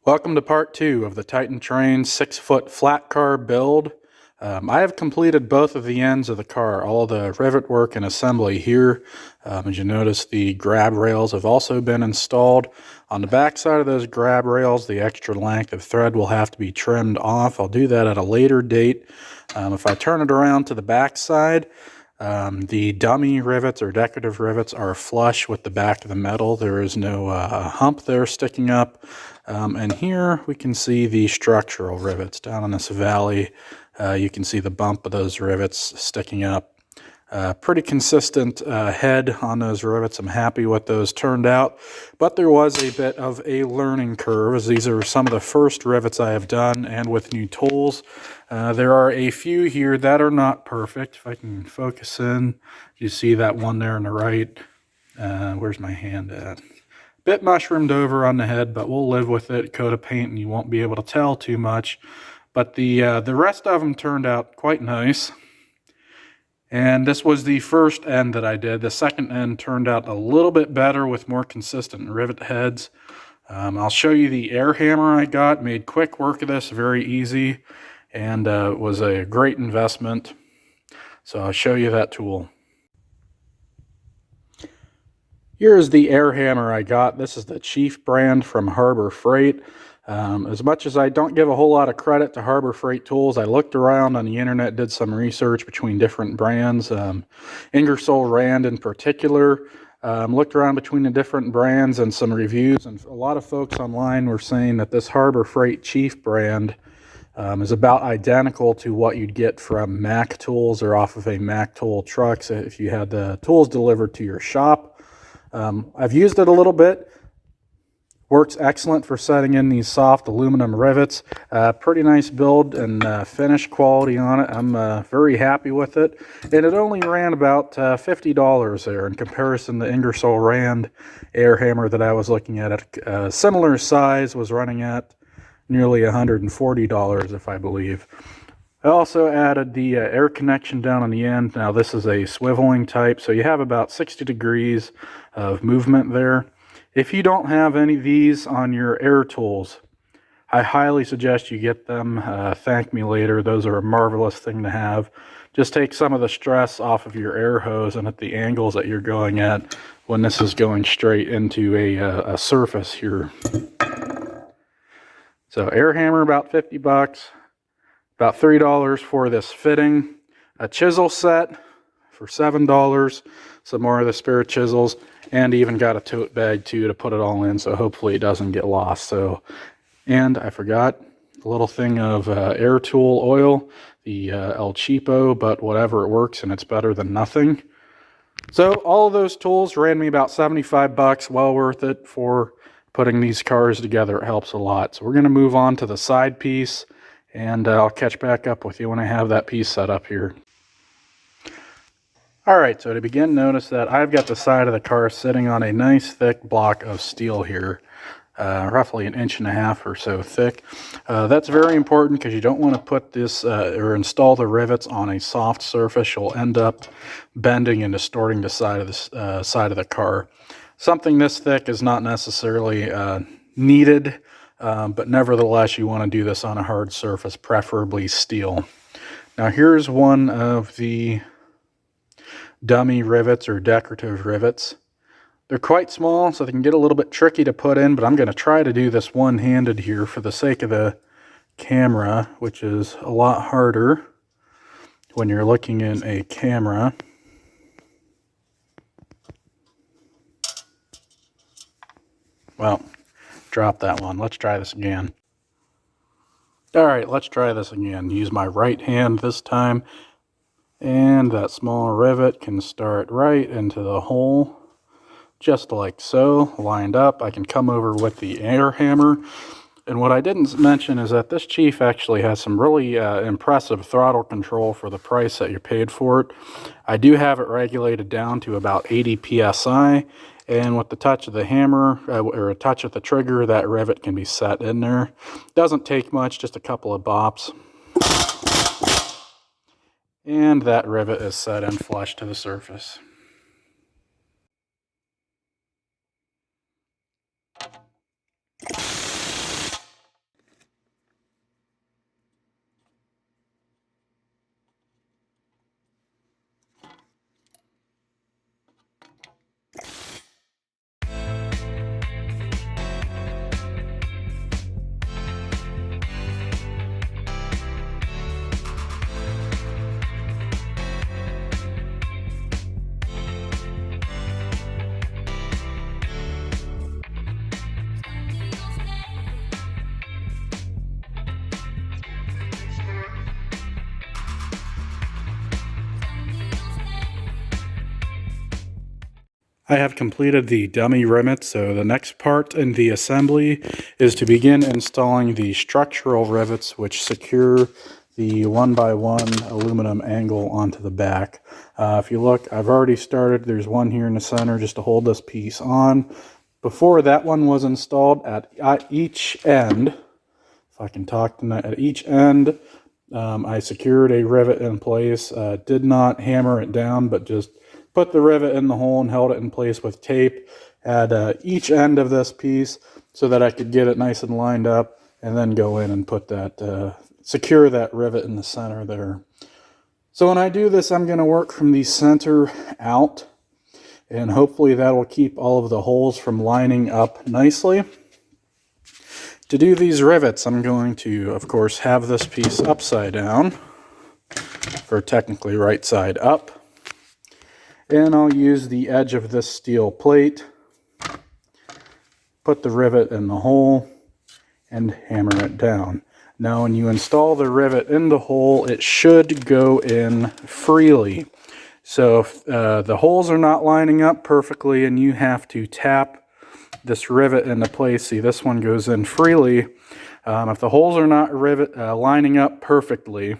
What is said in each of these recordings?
Welcome to part 2 of the Titan Train 6-foot flat car build. I have completed both of the ends of the car, all the rivet work and assembly here. As you notice, the grab rails have also been installed. On the back side of those grab rails, the extra length of thread will have to be trimmed off. I'll do that at a later date. If I turn it around to the back side, the dummy rivets or decorative rivets are flush with the back of the metal. There is no hump there sticking up. And here we can see the structural rivets down in this valley. You can see the bump of those rivets sticking up. Pretty consistent head on those rivets. I'm happy what those turned out, but there was a bit of a learning curve, as these are some of the first rivets I have done, and with new tools. There are a few here that are not perfect. If I can focus in, you see that one there on the right. Where's my hand at? Bit mushroomed over on the head, but we'll live with it. Coat of paint and you won't be able to tell too much. But the rest of them turned out quite nice. And this was the first end that I did. The second end turned out a little bit better with more consistent rivet heads. I'll show you the air hammer I got. Made quick work of this, very easy, and it was a great investment. So I'll show you that tool. Here is the air hammer I got. This is the Chief brand from Harbor Freight. As much as I don't give a whole lot of credit to Harbor Freight tools, I looked around on the internet, did some research between different brands, Ingersoll Rand in particular. Looked around between the different brands and some reviews, and a lot of folks online were saying that this Harbor Freight Chief brand is about identical to what you'd get from Mac tools or off of a Mac tool truck. So if you had the tools delivered to your shop. I've used it a little bit. Works excellent for setting in these soft aluminum rivets. Pretty nice build and finish quality on it. I'm very happy with it. And it only ran about $50 there in comparison to Ingersoll Rand air hammer that I was looking at. A similar size was running at nearly $140, if I believe. I also added the air connection down on the end. Now this is a swiveling type, so you have about 60 degrees of movement there. If you don't have any of these on your air tools, I highly suggest you get them. Thank me later. Those are a marvelous thing to have. Just take some of the stress off of your air hose and at the angles that you're going at when this is going straight into a surface here. So air hammer about 50 bucks. About $3 for this fitting. A chisel set for $7. Some more of the spare chisels. And even got a tote bag too to put it all in, so hopefully it doesn't get lost. So, and I forgot a little thing of air tool oil. The El Cheapo, but whatever, it works and it's better than nothing. So all of those tools ran me about 75 bucks. Well worth it for putting these cars together. It helps a lot. So we're going to move on to the side piece. And I'll catch back up with you when I have that piece set up here. Alright, so to begin, notice that I've got the side of the car sitting on a nice thick block of steel here. Roughly 1.5 inches or so thick. That's very important because you don't want to put this or install the rivets on a soft surface. You'll end up bending and distorting the side of the car. Something this thick is not necessarily needed. But nevertheless, you want to do this on a hard surface, preferably steel. Now here's one of the dummy rivets or decorative rivets. They're quite small, so they can get a little bit tricky to put in, but I'm going to try to do this one-handed here for the sake of the camera, which is a lot harder when you're looking in a camera. Well, drop that one. Let's try this again. Alright, let's try this again. Use my right hand this time. And that small rivet can start right into the hole. Just like so, lined up. I can come over with the air hammer. And what I didn't mention is that this Chief actually has some really impressive throttle control for the price that you paid for it. I do have it regulated down to about 80 psi. And with the touch of the hammer, or a touch of the trigger, that rivet can be set in there. Doesn't take much, just a couple of bops. And that rivet is set in flush to the surface. I have completed the dummy rivets, so the next part in the assembly is to begin installing the structural rivets which secure the 1x1 aluminum angle onto the back. If you look, I've already started. There's one here in the center just to hold this piece on. Before that one was installed, at each end, if I can talk tonight, at each end I secured a rivet in place. Did not hammer it down, but just put the rivet in the hole and held it in place with tape at each end of this piece so that I could get it nice and lined up and then go in and put that, secure that rivet in the center there. So when I do this, I'm going to work from the center out, and hopefully that will keep all of the holes from lining up nicely. To do these rivets, I'm going to, of course, have this piece upside down, or technically right side up. And I'll use the edge of this steel plate, put the rivet in the hole, and hammer it down. Now when you install the rivet in the hole, it should go in freely. So if the holes are not lining up perfectly and you have to tap this rivet into place, see, this one goes in freely. If the holes are not lining up perfectly,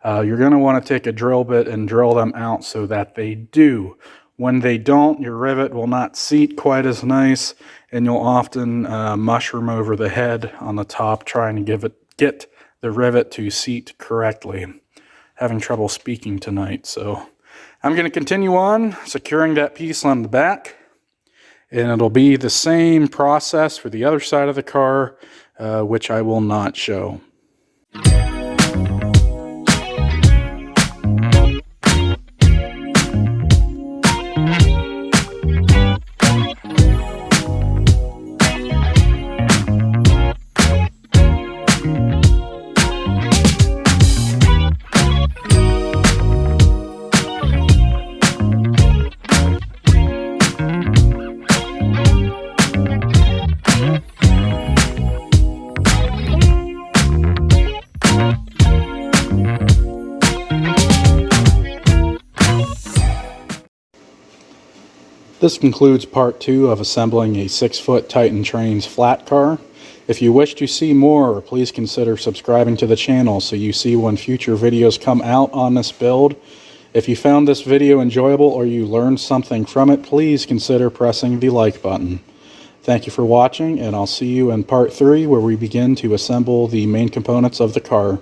you're going to want to take a drill bit and drill them out so that they do. When they don't, your rivet will not seat quite as nice, and you'll often mushroom over the head on the top trying to get the rivet to seat correctly. Having trouble speaking tonight, so I'm going to continue on securing that piece on the back, and it'll be the same process for the other side of the car, which I will not show. This concludes part 2 of assembling a 6-foot Titan Trains flat car. If you wish to see more, please consider subscribing to the channel so you see when future videos come out on this build. If you found this video enjoyable or you learned something from it, please consider pressing the like button. Thank you for watching, and I'll see you in part 3 where we begin to assemble the main components of the car.